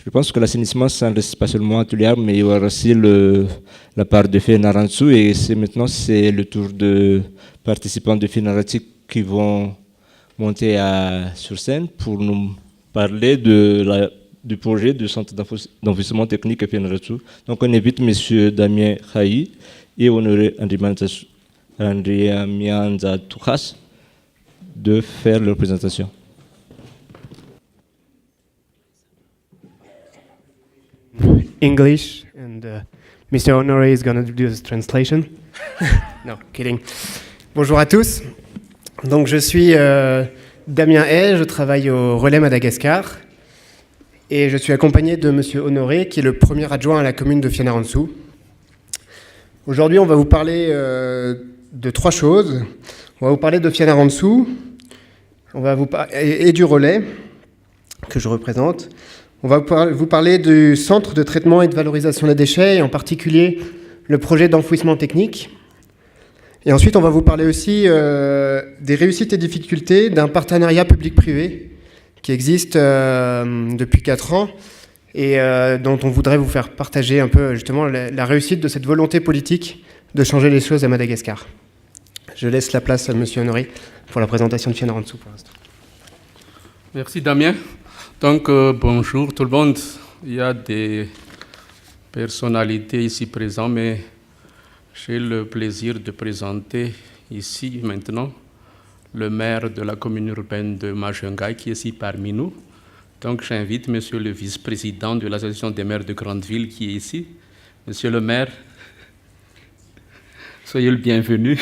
Je pense que l'assainissement, ça ne reste pas seulement à Tuliar, mais il y aura aussi la part de Fianarantsoa. Et maintenant, c'est le tour de participants de Fianarantsoa qui vont monter sur scène pour nous parler du projet du centre d'investissement technique à Fianarantsoa. Donc, on invite M. Damien Khaï et Honoré Andrea Mianza Toukas de faire leur présentation. English, and Mr. Honoré is going to do this translation. No, kidding. Bonjour à tous. Donc, je suis Damien Hay, je travaille au Relais Madagascar et je suis accompagné de Monsieur Honoré, qui est le premier adjoint à la commune de Fianarantsoa. Aujourd'hui, on va vous parler de trois choses. On va vous parler de Fianarantsoa, et du Relais que je représente. On va vous parler du centre de traitement et de valorisation des déchets, et en particulier le projet d'enfouissement technique. Et ensuite, on va vous parler aussi des réussites et difficultés d'un partenariat public-privé qui existe depuis 4 ans et dont on voudrait vous faire partager un peu justement la réussite de cette volonté politique de changer les choses à Madagascar. Je laisse la place à M. Honoré pour la présentation de Fianarantsoa pour l'instant. Merci Damien. Donc bonjour tout le monde. Il y a des personnalités ici présentes, mais j'ai le plaisir de présenter ici maintenant le maire de la commune urbaine de Majunga qui est ici parmi nous. Donc j'invite monsieur le vice-président de l'association des maires de grande ville qui est ici. Monsieur le maire, soyez le bienvenu.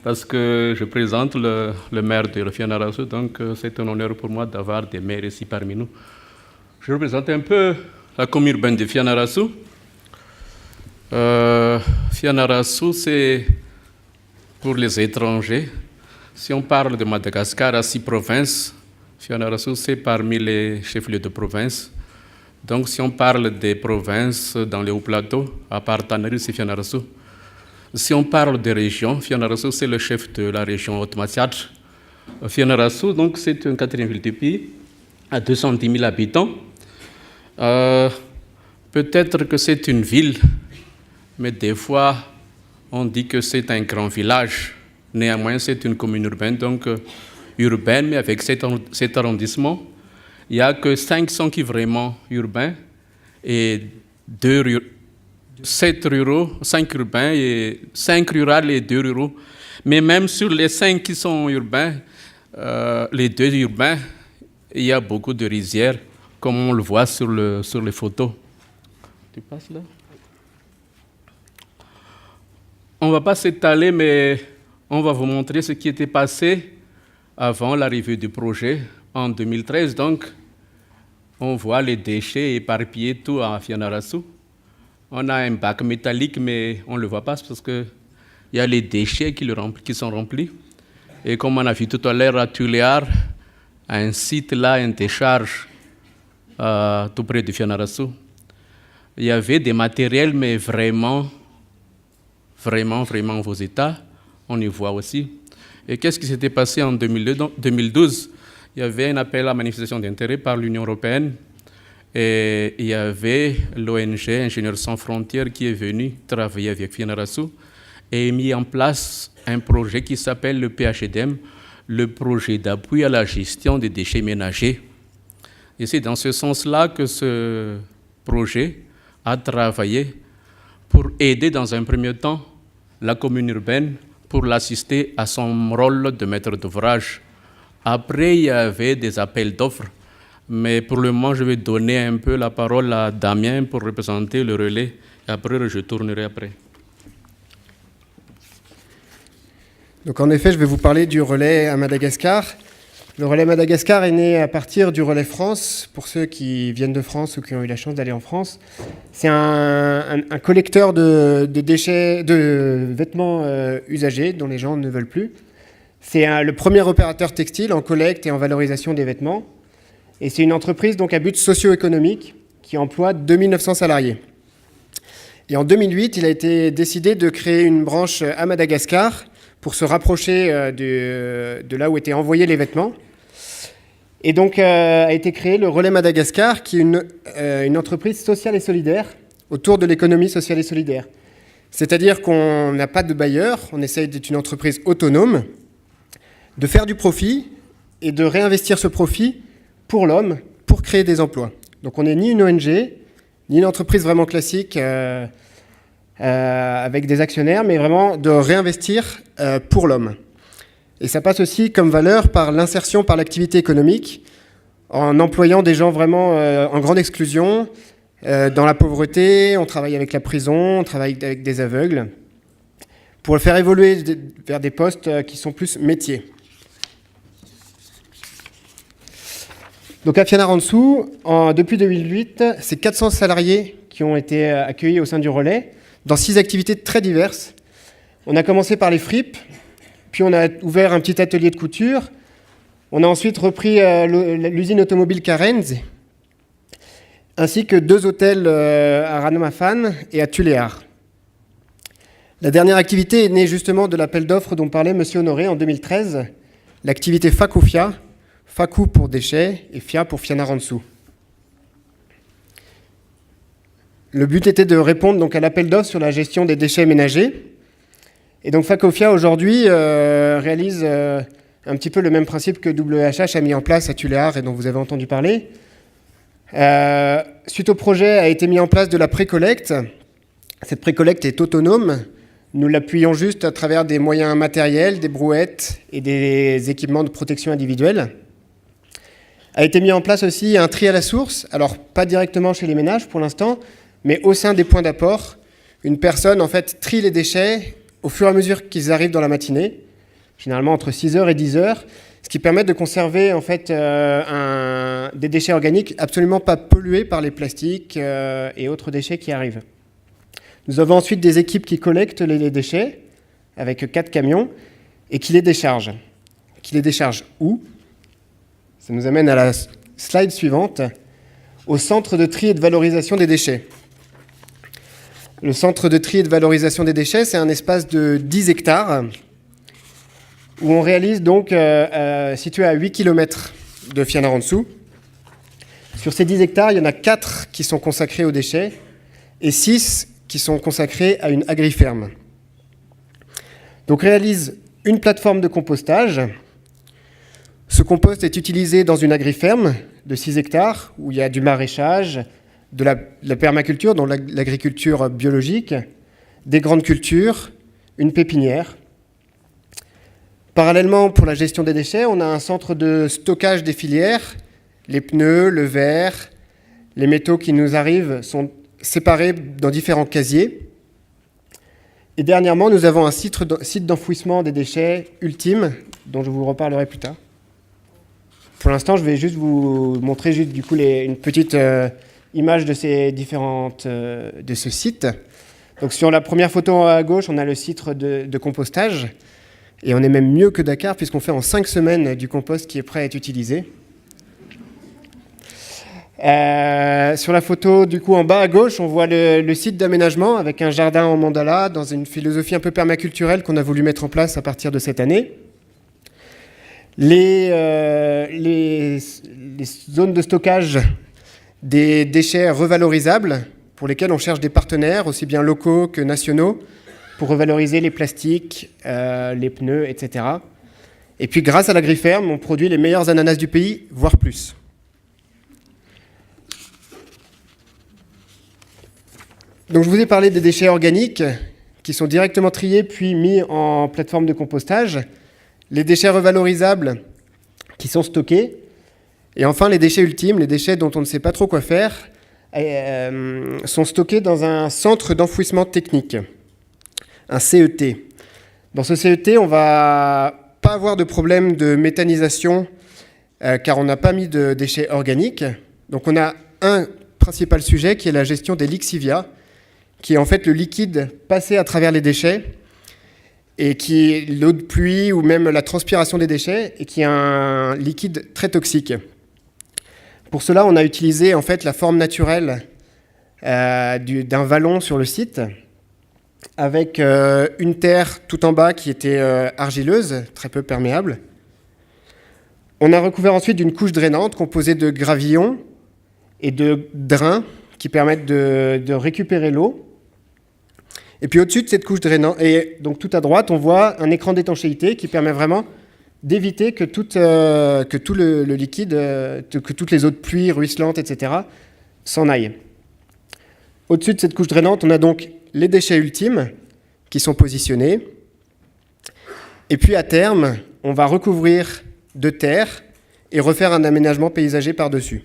Parce que je présente le maire de Fianarantsoa, donc c'est un honneur pour moi d'avoir des maires ici parmi nous. Je représente un peu la commune urbaine de Fianarantsoa. Fianarantsoa, c'est pour les étrangers. Si on parle de Madagascar à 6 provinces, Fianarantsoa, c'est parmi les chefs-lieux de province. Donc si on parle des provinces dans les hauts plateaux, à part Tanari, c'est Fianarantsoa. Si on parle des régions, Fianarantsoa, c'est le chef de la région Haute-Mathiatre. Fianarantsoa, donc, c'est une 4e ville du pays, à 210 000 habitants. Peut-être que c'est une ville, mais des fois, on dit que c'est un grand village. Néanmoins, c'est une commune urbaine, donc urbaine, mais avec 7 arrondissements. Il n'y a que 500 qui sont vraiment urbains et 7 ruraux, 5 urbains, et 5 rurales et 2 ruraux. Mais même sur les 5 qui sont urbains, les 2 urbains, il y a beaucoup de rizières, comme on le voit sur les photos. Tu passes là? On ne va pas s'étaler, mais on va vous montrer ce qui était passé avant l'arrivée du projet en 2013. Donc, on voit les déchets éparpillés tout à Fianarantsoa. On a un bac métallique, mais on ne le voit pas parce qu'il y a les déchets qui sont remplis. Et comme on a vu tout à l'heure à Tuliar, un site là, une décharge tout près de Fianarantsoa, il y avait des matériels, mais vraiment en vos états. On y voit aussi. Et qu'est-ce qui s'était passé en 2012? Il y avait un appel à manifestation d'intérêt par l'Union européenne. Et il y avait l'ONG Ingénieurs sans frontières qui est venu travailler avec Fianarantsoa et mis en place un projet qui s'appelle le PHDM, le projet d'appui à la gestion des déchets ménagers. Et c'est dans ce sens-là que ce projet a travaillé pour aider dans un premier temps la commune urbaine pour l'assister à son rôle de maître d'ouvrage. Après, il y avait des appels d'offres. Mais pour le moment, je vais donner un peu la parole à Damien pour représenter le relais. Et après, je tournerai après. Donc en effet, je vais vous parler du relais à Madagascar. Le relais Madagascar est né à partir du relais France, pour ceux qui viennent de France ou qui ont eu la chance d'aller en France. C'est un collecteur de déchets, de vêtements usagés dont les gens ne veulent plus. C'est le premier opérateur textile en collecte et en valorisation des vêtements. Et c'est une entreprise donc à but socio-économique qui emploie 2900 salariés. Et en 2008, il a été décidé de créer une branche à Madagascar pour se rapprocher de là où étaient envoyés les vêtements. Et donc a été créé le Relais Madagascar, qui est une entreprise sociale et solidaire autour de l'économie sociale et solidaire. C'est-à-dire qu'on n'a pas de bailleur, on essaye d'être une entreprise autonome, de faire du profit et de réinvestir ce profit pour l'homme, pour créer des emplois. Donc on n'est ni une ONG, ni une entreprise vraiment classique avec des actionnaires, mais vraiment de réinvestir pour l'homme. Et ça passe aussi comme valeur par l'insertion par l'activité économique, en employant des gens vraiment en grande exclusion, dans la pauvreté. On travaille avec la prison, on travaille avec des aveugles, pour le faire évoluer vers des postes qui sont plus métiers. Donc à Fianarantsoa, depuis 2008, c'est 400 salariés qui ont été accueillis au sein du relais, dans 6 activités très diverses. On a commencé par les fripes, puis on a ouvert un petit atelier de couture. On a ensuite repris l'usine automobile Carenz, ainsi que 2 hôtels à Ranomafan et à Tuléar. La dernière activité est née justement de l'appel d'offres dont parlait M. Honoré en 2013, l'activité Fakofia, Faku pour déchets et Fia pour Fianarantsoa. Le but était de répondre donc à l'appel d'offres sur la gestion des déchets ménagers. Et donc Fakofia aujourd'hui réalise un petit peu le même principe que WHH a mis en place à Tuléar et dont vous avez entendu parler. Suite au projet a été mis en place de la pré-collecte. Cette pré-collecte est autonome. Nous l'appuyons juste à travers des moyens matériels, des brouettes et des équipements de protection individuelle. A été mis en place aussi un tri à la source, alors pas directement chez les ménages pour l'instant, mais au sein des points d'apport. Une personne en fait trie les déchets au fur et à mesure qu'ils arrivent dans la matinée, généralement entre 6h et 10h, ce qui permet de conserver en fait des déchets organiques absolument pas pollués par les plastiques et autres déchets qui arrivent. Nous avons ensuite des équipes qui collectent les déchets avec 4 camions et qui les déchargent. Qui les déchargent où ? Ça nous amène à la slide suivante, au centre de tri et de valorisation des déchets. Le centre de tri et de valorisation des déchets, c'est un espace de 10 hectares où on réalise donc, situé à 8 km de Fianarantsoa. Sur ces 10 hectares, il y en a 4 qui sont consacrés aux déchets et 6 qui sont consacrés à une agriferme. Donc réalise une plateforme de compostage. Ce compost est utilisé dans une agriferme de 6 hectares où il y a du maraîchage, de la permaculture, donc l'agriculture biologique, des grandes cultures, une pépinière. Parallèlement, pour la gestion des déchets, on a un centre de stockage des filières. Les pneus, le verre, les métaux qui nous arrivent sont séparés dans différents casiers. Et dernièrement, nous avons un site d'enfouissement des déchets ultime, dont je vous reparlerai plus tard. Pour l'instant, je vais juste vous montrer du coup une petite image de de ce site. Donc sur la première photo à gauche, on a le site de compostage. Et on est même mieux que Dakar, puisqu'on fait en 5 semaines du compost qui est prêt à être utilisé. Sur la photo, du coup, en bas à gauche, on voit le site d'aménagement avec un jardin en mandala dans une philosophie un peu permaculturelle qu'on a voulu mettre en place à partir de cette année. Les zones de stockage des déchets revalorisables pour lesquels on cherche des partenaires, aussi bien locaux que nationaux, pour revaloriser les plastiques, les pneus, etc. Et puis, grâce à l'agriferme, on produit les meilleurs ananas du pays, voire plus. Donc, je vous ai parlé des déchets organiques qui sont directement triés puis mis en plateforme de compostage, les déchets revalorisables qui sont stockés, et enfin les déchets ultimes, les déchets dont on ne sait pas trop quoi faire, sont stockés dans un centre d'enfouissement technique, un CET. Dans ce CET, on ne va pas avoir de problème de méthanisation car on n'a pas mis de déchets organiques. Donc on a un principal sujet qui est la gestion des lixivias, qui est en fait le liquide passé à travers les déchets et qui est l'eau de pluie ou même la transpiration des déchets et qui est un liquide très toxique. Pour cela, on a utilisé en fait la forme naturelle d'un vallon sur le site avec une terre tout en bas qui était argileuse, très peu perméable. On a recouvert ensuite d'une couche drainante composée de gravillons et de drains qui permettent de récupérer l'eau. Et puis au-dessus de cette couche drainante, et donc tout à droite, on voit un écran d'étanchéité qui permet vraiment d'éviter que tout le liquide, que toutes les eaux de pluie ruisselantes, etc., s'en aillent. Au-dessus de cette couche drainante, on a donc les déchets ultimes qui sont positionnés. Et puis à terme, on va recouvrir de terre et refaire un aménagement paysager par-dessus,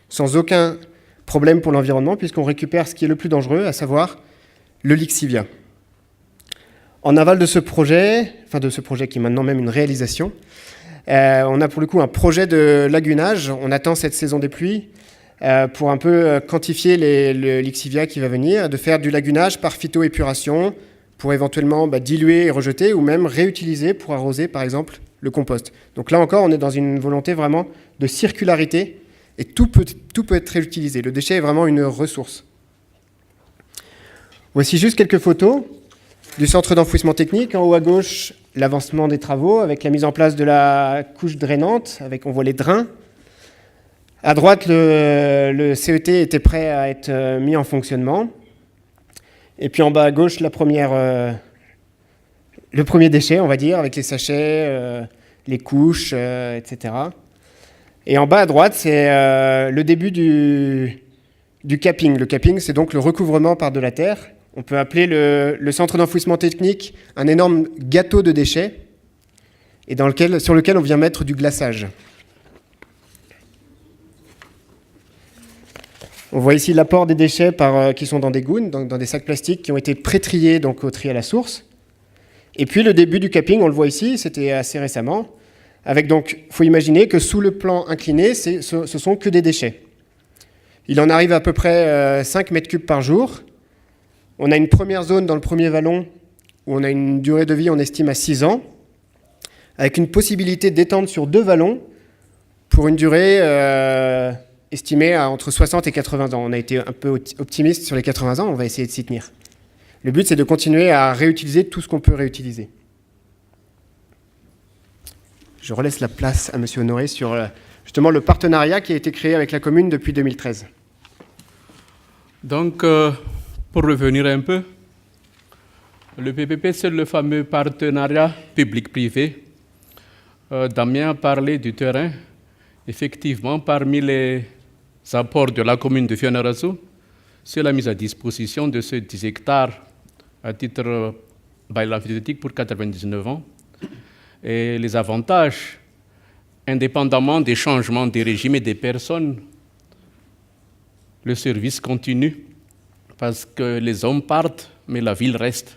sans aucun problème pour l'environnement, puisqu'on récupère ce qui est le plus dangereux, à savoir le lixivia. En aval de ce projet qui est maintenant même une réalisation, on a pour le coup un projet de lagunage. On attend cette saison des pluies pour un peu quantifier le lixivia qui va venir, de faire du lagunage par phytoépuration pour éventuellement diluer et rejeter, ou même réutiliser pour arroser par exemple le compost. Donc là encore, on est dans une volonté vraiment de circularité, et tout peut être réutilisé. Le déchet est vraiment une ressource. Voici juste quelques photos du centre d'enfouissement technique. En haut à gauche, l'avancement des travaux avec la mise en place de la couche drainante, on voit les drains. À droite, le CET était prêt à être mis en fonctionnement. Et puis en bas à gauche, le premier déchet, on va dire, avec les sachets, les couches, etc. Et en bas à droite, c'est le début du capping. Le capping, c'est donc le recouvrement par de la terre. On peut appeler le centre d'enfouissement technique un énorme gâteau de déchets, et sur lequel on vient mettre du glaçage. On voit ici l'apport des déchets qui sont dans des gounes, dans des sacs plastiques qui ont été pré-triés donc au tri à la source. Et puis le début du capping, on le voit ici, c'était assez récemment. Il faut imaginer que sous le plan incliné, ce sont que des déchets. Il en arrive à peu près 5 mètres cubes par jour. On a une première zone dans le premier vallon où on a une durée de vie, on estime, à 6 ans, avec une possibilité d'étendre sur 2 vallons pour une durée estimée à entre 60 et 80 ans. On a été un peu optimiste sur les 80 ans, on va essayer de s'y tenir. Le but, c'est de continuer à réutiliser tout ce qu'on peut réutiliser. Je relaisse la place à M. Honoré sur justement le partenariat qui a été créé avec la commune depuis 2013. Donc, pour revenir un peu, le PPP, c'est le fameux partenariat public-privé. Damien a parlé du terrain. Effectivement, parmi les apports de la commune de Fianarantsoa, c'est la mise à disposition de ces 10 hectares à titre bail emphytéotique pour 99 ans. Et les avantages, indépendamment des changements des régimes et des personnes, le service continue parce que les hommes partent, mais la ville reste.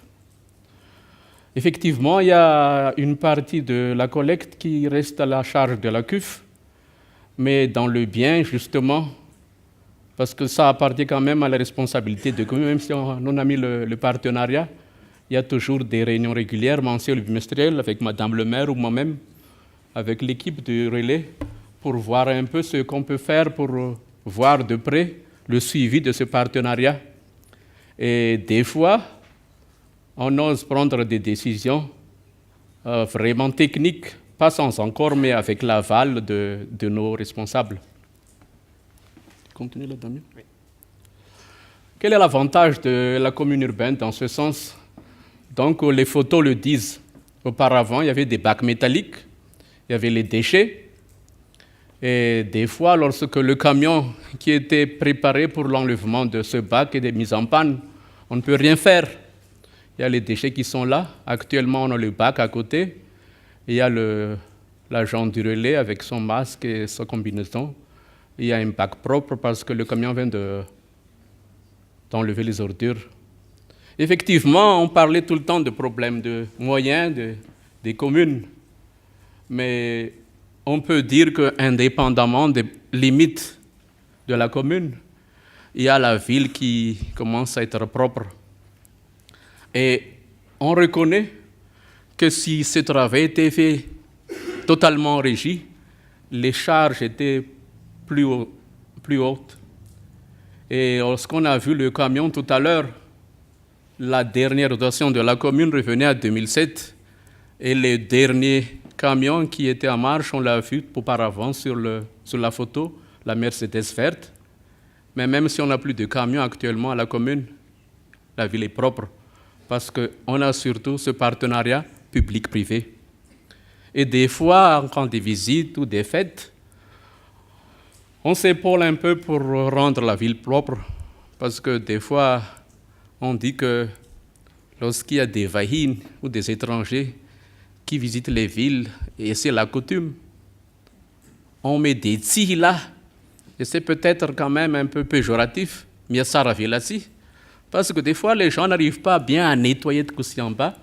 Effectivement, il y a une partie de la collecte qui reste à la charge de la CUF, mais dans le bien, justement, parce que ça appartient quand même à la responsabilité de commune, même si on a mis le partenariat, il y a toujours des réunions régulières, mensuelles ou bimestrielles, avec Madame le maire ou moi-même, avec l'équipe du relais, pour voir un peu ce qu'on peut faire pour voir de près le suivi de ce partenariat. Et des fois, on ose prendre des décisions vraiment techniques, pas sans encore, mais avec l'aval de nos responsables. Continue là, Damien. Oui. Quel est l'avantage de la commune urbaine dans ce sens? Donc, les photos le disent. Auparavant, il y avait des bacs métalliques, il y avait les déchets, et des fois, lorsque le camion qui était préparé pour l'enlèvement de ce bac est mis en panne, on ne peut rien faire. Il y a les déchets qui sont là. Actuellement, on a le bac à côté. Il y a l'agent du relais avec son masque et sa combinaison. Il y a un bac propre parce que le camion vient d'enlever les ordures. Effectivement, on parlait tout le temps de problèmes de moyens des communes. Mais on peut dire qu'indépendamment des limites de la commune, il y a la ville qui commence à être propre. Et on reconnaît que si ce travail était fait totalement régi, les charges étaient plus hautes. Et lorsqu'on a vu le camion tout à l'heure, la dernière dotation de la commune revenait à 2007 et les derniers camion qui était en marche, on l'a vu auparavant sur la photo, la Mercedes verte. Mais même si on n'a plus de camions actuellement à la commune, la ville est propre parce qu'on a surtout ce partenariat public-privé. Et des fois, quand des visites ou des fêtes, on s'épaule un peu pour rendre la ville propre parce que des fois, on dit que lorsqu'il y a des vahines ou des étrangers qui visitent les villes, et c'est la coutume, on met des tis là, et c'est peut-être quand même un peu péjoratif, mais ça revient là-dessus, parce que des fois les gens n'arrivent pas bien à nettoyer de coussins en bas,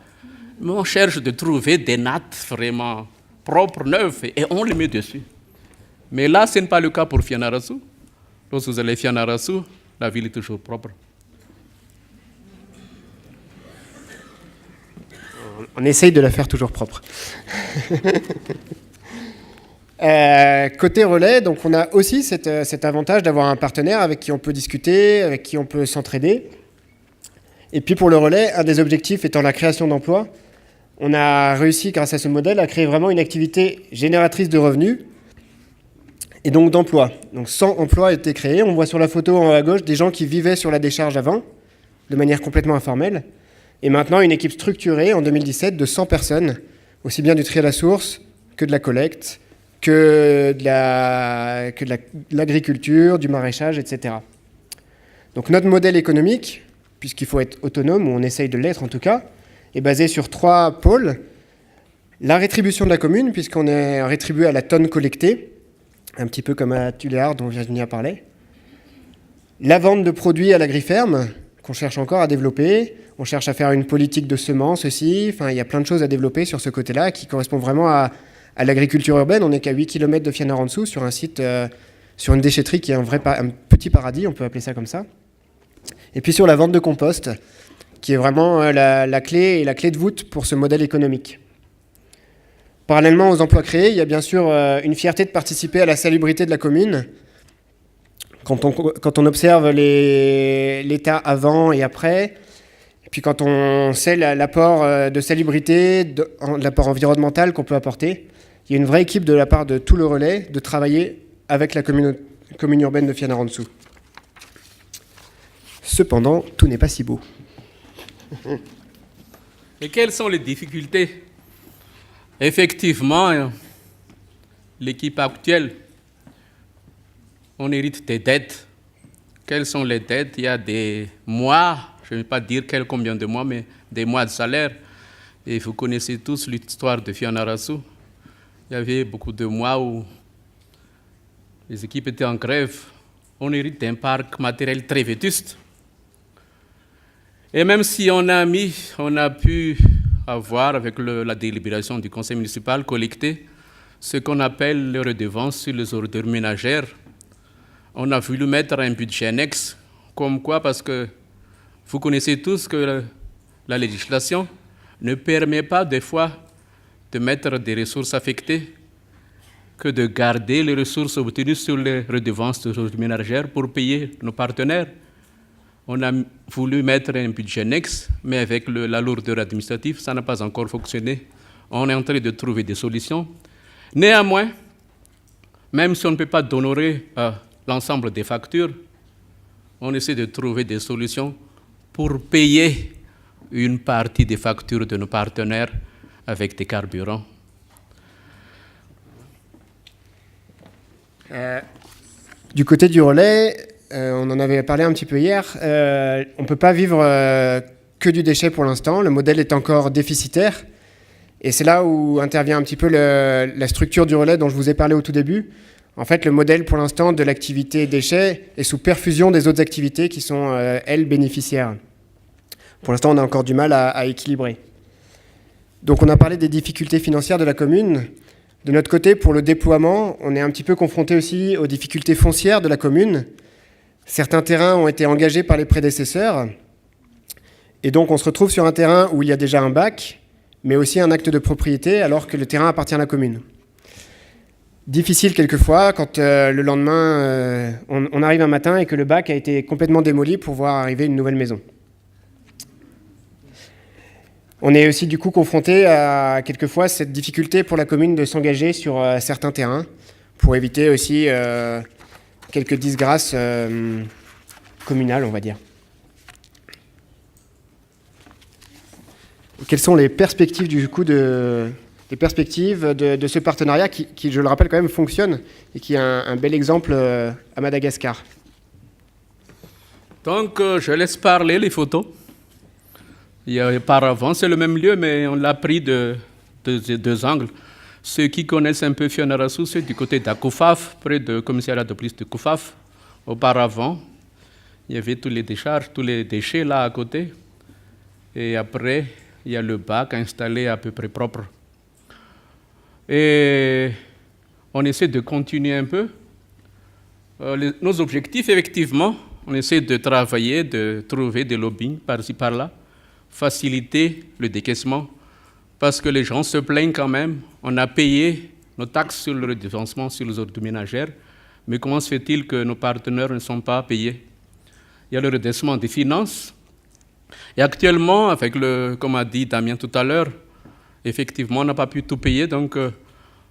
mais on cherche de trouver des nattes vraiment propres, neuves, et on les met dessus. Mais là, ce n'est pas le cas pour Fianarantsoa. Lorsque vous allez à Fianarantsoa, la ville est toujours propre. On essaye de la faire toujours propre. Côté relais, donc on a aussi cet avantage d'avoir un partenaire avec qui on peut discuter, avec qui on peut s'entraider. Et puis pour le relais, un des objectifs étant la création d'emplois, on a réussi grâce à ce modèle à créer vraiment une activité génératrice de revenus et donc d'emplois. Donc 100 emplois ont été créés. On voit sur la photo en haut à gauche des gens qui vivaient sur la décharge avant, de manière complètement informelle. Et maintenant, une équipe structurée en 2017 de 100 personnes, aussi bien du tri à la source que de la collecte, que de l'agriculture, du maraîchage, etc. Donc notre modèle économique, puisqu'il faut être autonome, ou on essaye de l'être en tout cas, est basé sur 3 pôles. La rétribution de la commune, puisqu'on est rétribué à la tonne collectée, un petit peu comme à Tuléar dont Virginie a parlé. La vente de produits à l'agri-ferme, qu'on cherche encore à développer. On cherche à faire une politique de semences aussi. Enfin, il y a plein de choses à développer sur ce côté-là qui correspond vraiment à l'agriculture urbaine. On n'est qu'à 8 km de Fianarantsoa sur un site, sur une déchetterie qui est un petit paradis, on peut appeler ça comme ça. Et puis sur la vente de compost, qui est vraiment la clé et la clé de voûte pour ce modèle économique. Parallèlement aux emplois créés, il y a bien sûr une fierté de participer à la salubrité de la commune. Quand on observe l'état avant et après, et puis quand on sait l'apport de salubrité, l'apport environnemental qu'on peut apporter, il y a une vraie équipe de la part de tout le relais de travailler avec la commune urbaine de Fianarantsoa. Cependant, tout n'est pas si beau. Et quelles sont les difficultés? Effectivement, l'équipe actuelle, on hérite des dettes. Quelles sont les dettes? Il y a des mois, je ne vais pas dire combien de mois, mais des mois de salaire. Et vous connaissez tous l'histoire de Fianarantsoa. Il y avait beaucoup de mois où les équipes étaient en grève. On hérite d'un parc matériel très vétuste. Et même si on a pu avoir, avec la délibération du conseil municipal, collecté ce qu'on appelle les redevances sur les ordures ménagères, on a voulu mettre un budget annexe. Comme quoi? Parce que vous connaissez tous que la législation ne permet pas des fois de mettre des ressources affectées que de garder les ressources obtenues sur les redevances de ordures ménagères pour payer nos partenaires. On a voulu mettre un budget annexe, mais avec la lourdeur administrative, ça n'a pas encore fonctionné. On est en train de trouver des solutions. Néanmoins, même si on ne peut pas honorer l'ensemble des factures, on essaie de trouver des solutions pour payer une partie des factures de nos partenaires avec des carburants. Du côté du relais, on en avait parlé un petit peu hier, on ne peut pas vivre que du déchet pour l'instant, le modèle est encore déficitaire, et c'est là où intervient un petit peu la structure du relais dont je vous ai parlé au tout début. En fait, le modèle pour l'instant de l'activité déchets est sous perfusion des autres activités qui sont, elles, bénéficiaires. Pour l'instant, on a encore du mal à équilibrer. Donc on a parlé des difficultés financières de la commune. De notre côté, pour le déploiement, on est un petit peu confronté aussi aux difficultés foncières de la commune. Certains terrains ont été engagés par les prédécesseurs, et donc on se retrouve sur un terrain où il y a déjà un bac, mais aussi un acte de propriété, alors que le terrain appartient à la commune. Difficile quelquefois quand le lendemain, on arrive un matin et que le bac a été complètement démoli pour voir arriver une nouvelle maison. On est aussi du coup confronté à quelquefois cette difficulté pour la commune de s'engager sur certains terrains pour éviter aussi quelques disgrâces communales, on va dire. Quelles sont les perspectives du coup de ce partenariat qui, je le rappelle, quand même fonctionne et qui est un bel exemple à Madagascar? Donc, je laisse parler les photos. Auparavant, c'est le même lieu, mais on l'a pris de deux angles. Ceux qui connaissent un peu Fianarantsoa, c'est du côté d'Akufaf, près du commissariat de police de Kufaf. Auparavant, il y avait tous les déchets là à côté. Et après, il y a le bac installé à peu près propre. Et on essaie de continuer un peu. Nos objectifs, effectivement, on essaie de travailler, de trouver des lobbying par-ci, par-là, faciliter le décaissement, parce que les gens se plaignent quand même. On a payé nos taxes sur le redevance sur les ordures ménagères, mais comment se fait-il que nos partenaires ne sont pas payés? Il y a le redressement des finances. Et actuellement, comme a dit Damien tout à l'heure, effectivement, on n'a pas pu tout payer, donc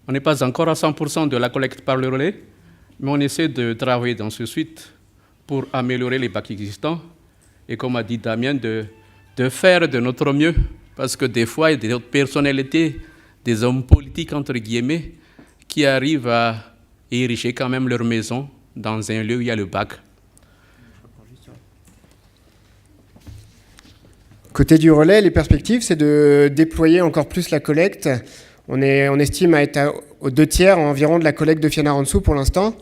on n'est pas encore à 100% de la collecte par le relais, mais on essaie de travailler dans ce suite pour améliorer les bacs existants et, comme a dit Damien, de faire de notre mieux, parce que des fois, il y a des autres personnalités, des hommes politiques, entre guillemets, qui arrivent à ériger quand même leur maison dans un lieu où il y a le bac. Côté du relais, les perspectives, c'est de déployer encore plus la collecte. On estime à être aux 2/3 environ de la collecte de Fianarantsoa pour l'instant,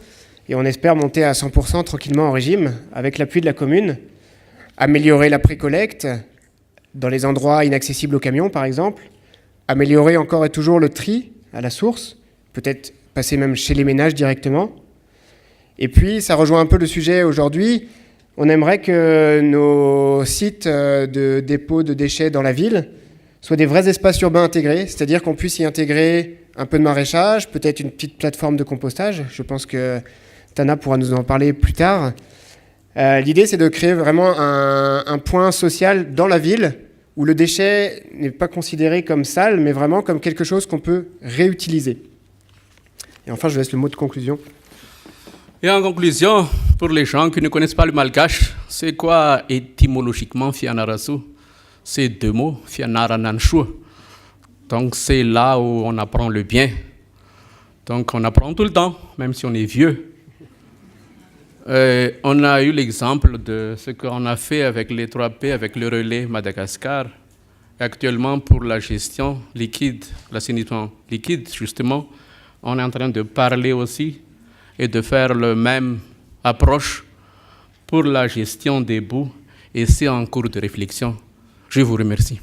et on espère monter à 100% tranquillement en régime, avec l'appui de la commune, améliorer la pré-collecte dans les endroits inaccessibles aux camions, par exemple, améliorer encore et toujours le tri à la source, peut-être passer même chez les ménages directement. Et puis, ça rejoint un peu le sujet aujourd'hui. On aimerait que nos sites de dépôt de déchets dans la ville soient des vrais espaces urbains intégrés, c'est-à-dire qu'on puisse y intégrer un peu de maraîchage, peut-être une petite plateforme de compostage. Je pense que Tana pourra nous en parler plus tard. L'idée, c'est de créer vraiment un point social dans la ville où le déchet n'est pas considéré comme sale, mais vraiment comme quelque chose qu'on peut réutiliser. Et enfin, je laisse le mot de conclusion. Et en conclusion, pour les gens qui ne connaissent pas le malgache, c'est quoi étymologiquement Fianarantsoa? C'est deux mots, Fianarantsoa. Donc c'est là où on apprend le bien. Donc on apprend tout le temps, même si on est vieux. On a eu l'exemple de ce qu'on a fait avec les 3P, avec le relais Madagascar. Actuellement, pour la gestion liquide, l'assainissement liquide, justement, on est en train de parler aussi et de faire la même approche pour la gestion des boues, et c'est en cours de réflexion. Je vous remercie.